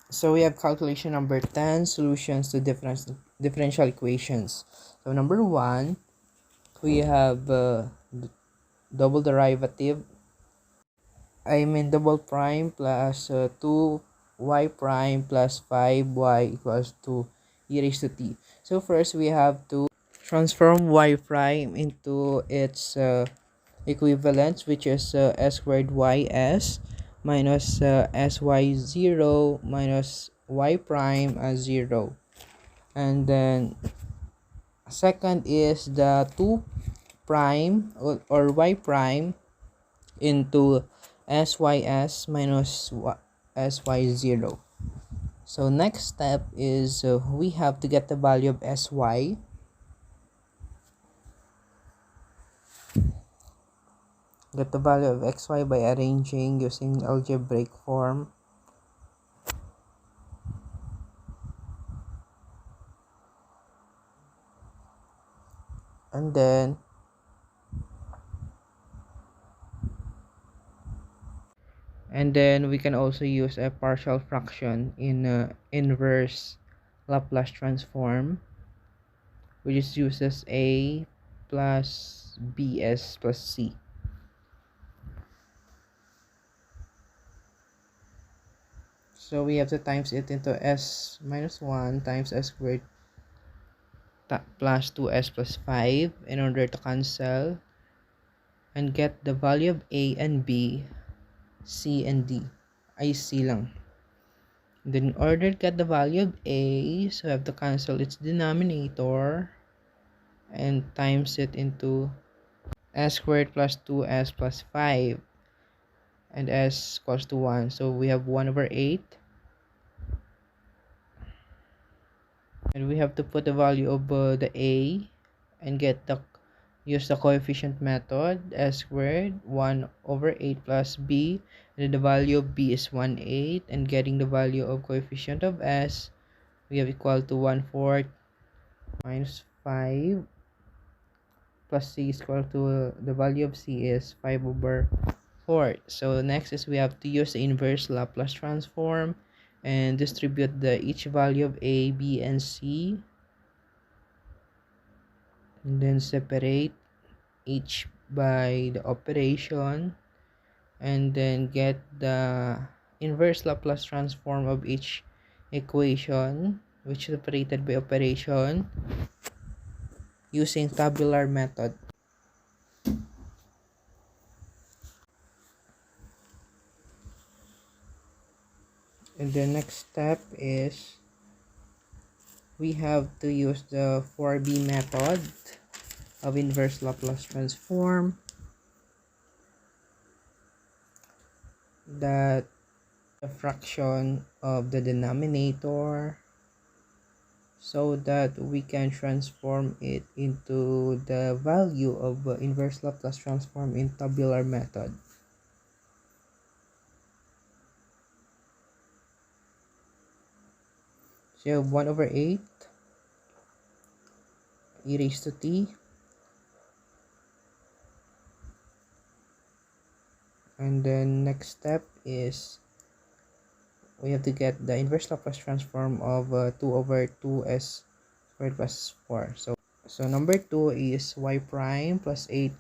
So we have calculation number 10, solutions to differential equations. So number 1, we have double derivative, double prime plus 2y prime plus 5y equals to e raised to t. So first we have to transform y prime into its equivalence, which is s squared ys minus sy0 minus y prime as 0. And then second is the 2 prime or y prime into sys minus sy0. So next step is we have to get the value of sy. Get the value of xy by arranging using algebraic form. And then we can also use a partial fraction in inverse Laplace transform, which is uses a plus bs plus c. So we have to times it into s minus 1 times s squared plus 2s plus 5 in order to cancel and get the value of a and b, c and d. Ay, c lang. Then in order to get the value of a, so we have to cancel its denominator and times it into s squared plus 2s plus 5 and s equals to 1. So we have 1 over 8. And we have to put the value of the a and use the coefficient method. S squared 1 over 8 plus b, and then the value of b is 1/8, and getting the value of coefficient of s, we have equal to 1/4 minus 5 plus c is equal to the value of c is 5 over 4. So next is we have to use the inverse Laplace transform and distribute the each value of a, b, and c, and then separate each by the operation, and then get the inverse Laplace transform of each equation, which is separated by operation, using tabular method. And the next step is we have to use the 4b method of inverse Laplace transform, that the fraction of the denominator, so that we can transform it into the value of inverse Laplace transform in tabular method. So you have 1 over 8 e raised to t, and then next step is we have to get the inverse Laplace transform of 2 over 2s squared plus 4. So number 2 is y prime plus 8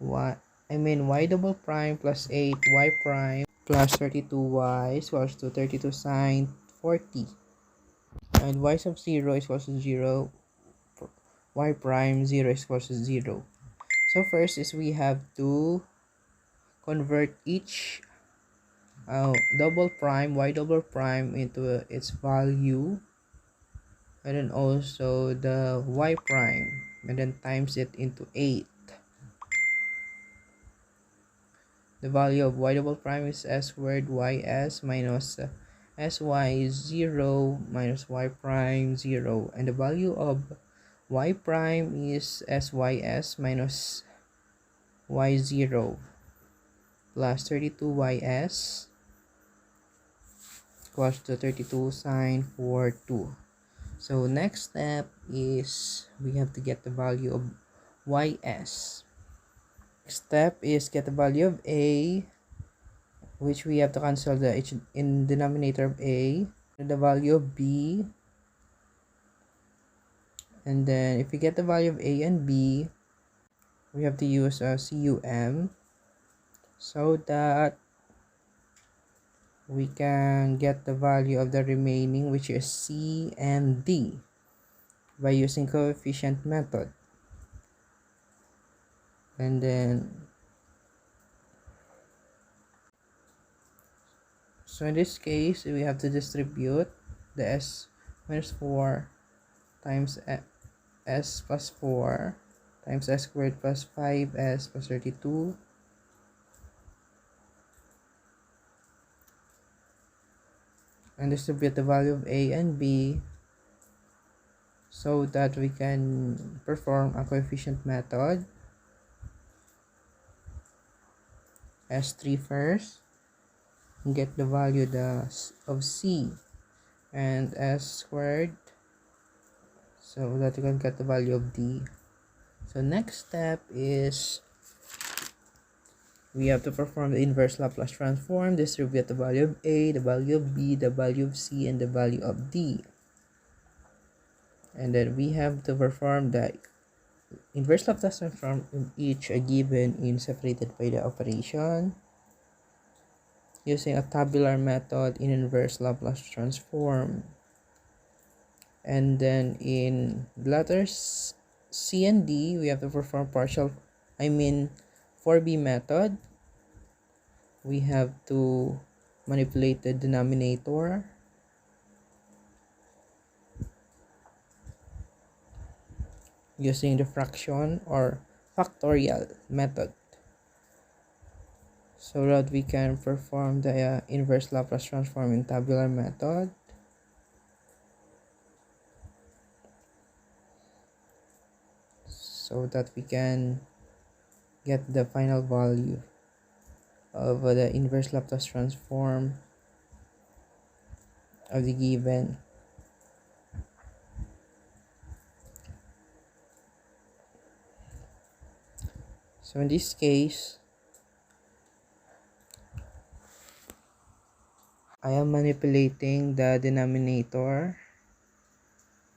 y double prime plus 8y prime plus 32y equals to 32 sine 40, and y sub 0 is equals to 0, y prime 0 is equals to 0. So first is we have to convert each double prime, y double prime, into its value, and then also the y prime, and then times it into 8. The value of y double prime is s squared ys minus sy0 minus y prime 0, and the value of y prime is sys minus y0 plus 32ys equals to 32 sine 42. So next step is we have to get the value of ys. Next step is get the value of a, which we have to cancel the h in denominator of a, the value of b, and then if we get the value of a and b, we have to use a cum so that we can get the value of the remaining, which is c and d, by using coefficient method. And then so in this case we have to distribute the s minus 4 times s plus 4 times s squared plus 5s plus 32 and distribute the value of a and b so that we can perform a coefficient method. S3 first, get the value of c, and s squared so that we can get the value of d. So next step is we have to perform the inverse Laplace transform, distribute the value of a, the value of b, the value of c, and the value of d. And then we have to perform the inverse Laplace transform in each given in separated by the operation using a tabular method in inverse Laplace transform. And then in letters C and D, we have to perform 4B method. We have to manipulate the denominator using the fraction or factorial method so that we can perform the inverse Laplace transform in tabular method. So that we can get the final value of the inverse Laplace transform of the given. So in this case, I am manipulating the denominator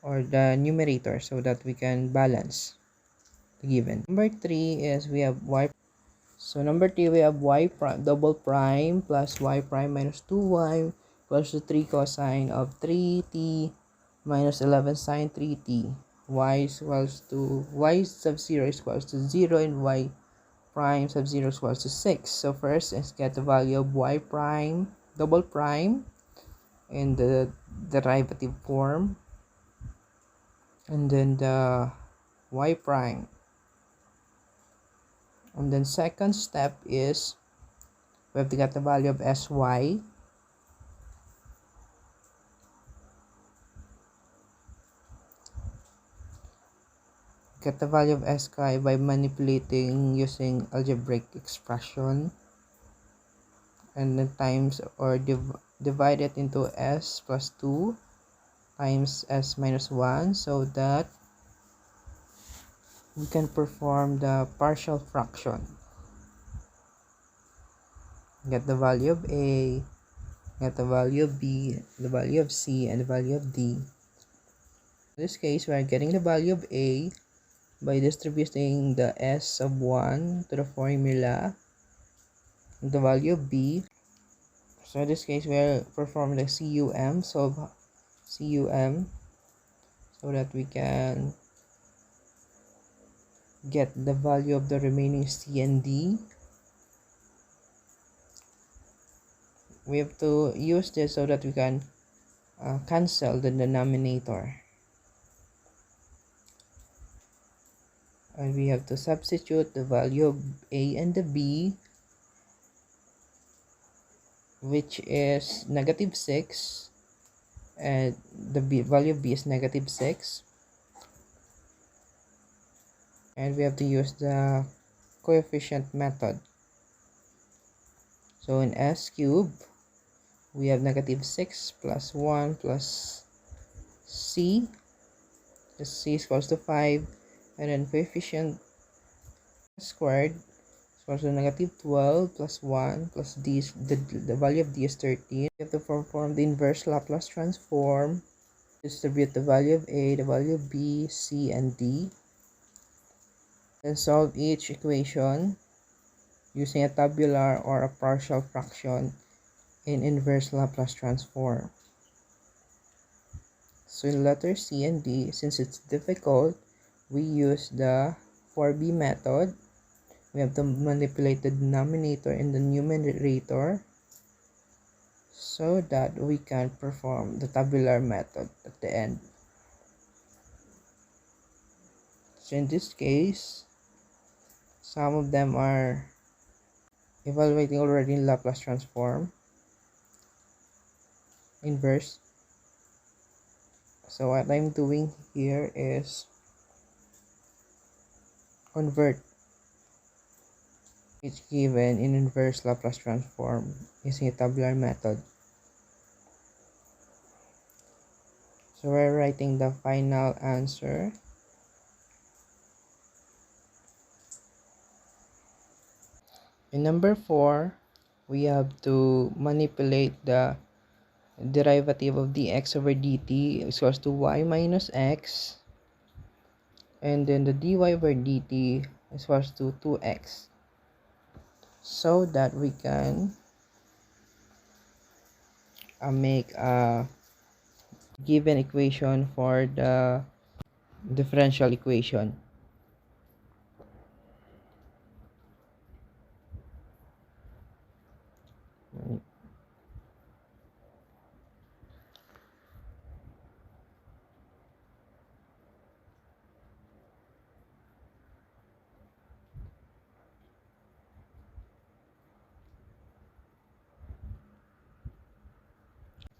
or the numerator so that we can balance the given. Number 3 is we have y. So number 3 we have y prime double prime plus y prime minus 2y equals to 3 cosine of 3t minus 11 sine 3t. Y sub 0 is equals to 0 and y prime sub 0 is equals to 6. So first let's get the value of y prime double prime in the derivative form, and then the y prime. And then second step is we have to get the value of sy. Get the value of sy by manipulating using algebraic expression, and then times or divide it into s plus 2 times s minus 1 so that we can perform the partial fraction. Get the value of a, get the value of b, the value of c, and the value of d. In this case, we are getting the value of a by distributing the s sub 1 to the formula, the value of b. So in this case, we are performing the cum so that we can get the value of the remaining c and d. We have to use this so that we can cancel the denominator, and we have to substitute the value of a and the b, which is negative 6, and the value of b is negative 6, and we have to use the coefficient method. So in s cube we have negative 6 plus 1 plus c, c is equals to 5, and then coefficient squared So negative 12 plus 1 plus d is the value of d is 13. We have to perform the inverse Laplace transform. Distribute the value of a, the value of b, c, and d. Then solve each equation using a tabular or a partial fraction in inverse Laplace transform. So in letter C and D, since it's difficult, we use the 4B method. We have to manipulate the denominator and the numerator so that we can perform the tabular method at the end. So in this case, some of them are evaluating already in Laplace transform, inverse. So what I'm doing here is convert each given in inverse Laplace transform using a tabular method. So we're writing the final answer. In number 4, we have to manipulate the derivative of dx over dt is equals to y minus x, and then the dy over dt is equals to 2x, so that we can make a given equation for the differential equation.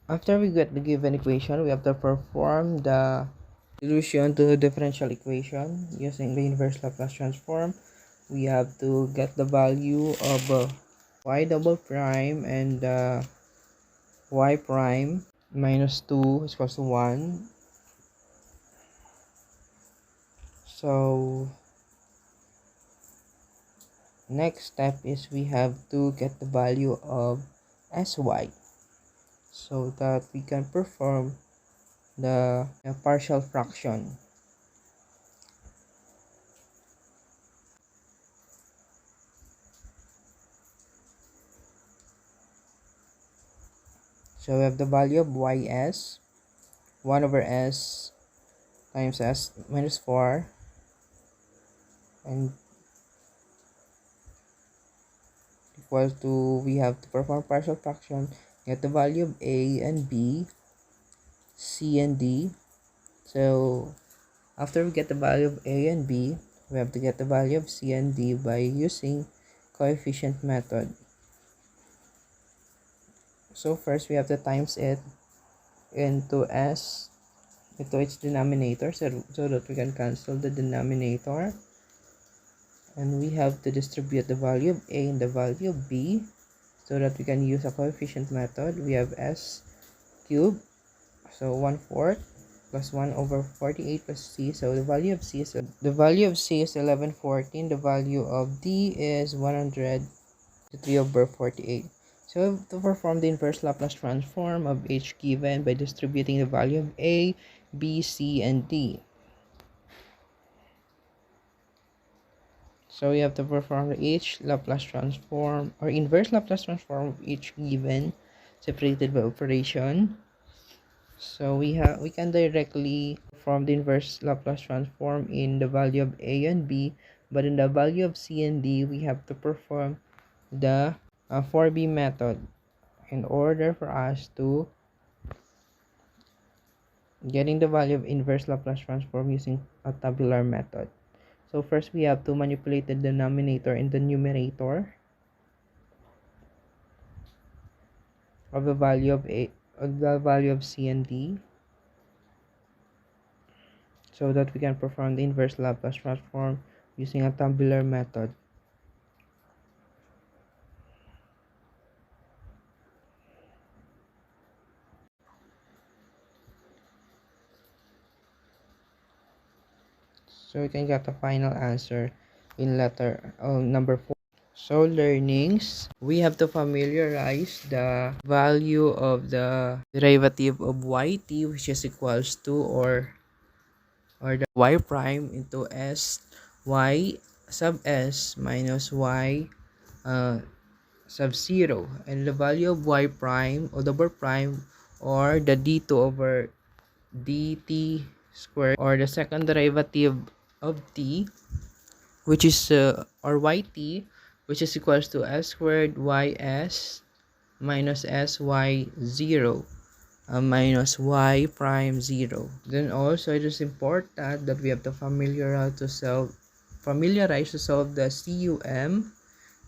After we get the given equation, we have to perform the solution to the differential equation using the inverse Laplace transform. We have to get the value of y double prime and y prime minus 2 is equals to 1. So next step is we have to get the value of sy so that we can perform the partial fraction. So we have the value of ys, 1 over s times s minus 4, and equal to, we have to perform partial fraction, get the value of a and b, c and d. So after we get the value of a and b, we have to get the value of c and d by using coefficient method. So first we have to times it into s, into its denominator, so that we can cancel the denominator, and we have to distribute the value of a and the value of b so that we can use a coefficient method. We have s cubed, so 1/4 plus 1 over 48 plus c. So the value of c is 1114. The value of d is 103 over 48. So to perform the inverse Laplace transform of each given by distributing the value of a, b, c, and d. So we have to perform each Laplace transform or inverse Laplace transform of each given separated by operation. So we can directly perform the inverse Laplace transform in the value of a and b, but in the value of c and d we have to perform the 4b method in order for us to getting the value of inverse Laplace transform using a tabular method. So first we have to manipulate the denominator and the numerator of the value of a, of the value of c and d, so that we can perform the inverse Laplace transform using a tabular method. So we can get the final answer in number 4. So learnings, we have to familiarize the value of the derivative of yt, which is equals to or the y prime into s y sub s minus y sub 0, and the value of y prime or double prime or the d2 over dt squared, or the second derivative of t, which is or yt, which is equals to s squared ys minus sy 0 minus y prime 0. Then also it is important that we have to familiarize to solve the cum,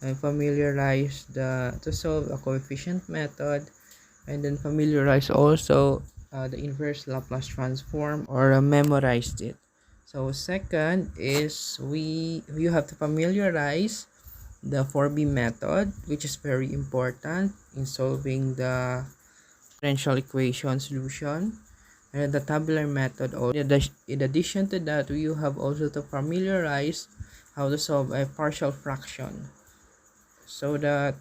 and familiarize to solve a coefficient method, and then familiarize also the inverse Laplace transform, or memorized it. So second is you have to familiarize the 4B method, which is very important in solving the differential equation solution, and the tabular method. In addition to that, you have also to familiarize how to solve a partial fraction, so that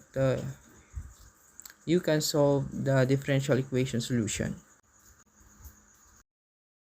you can solve the differential equation solution.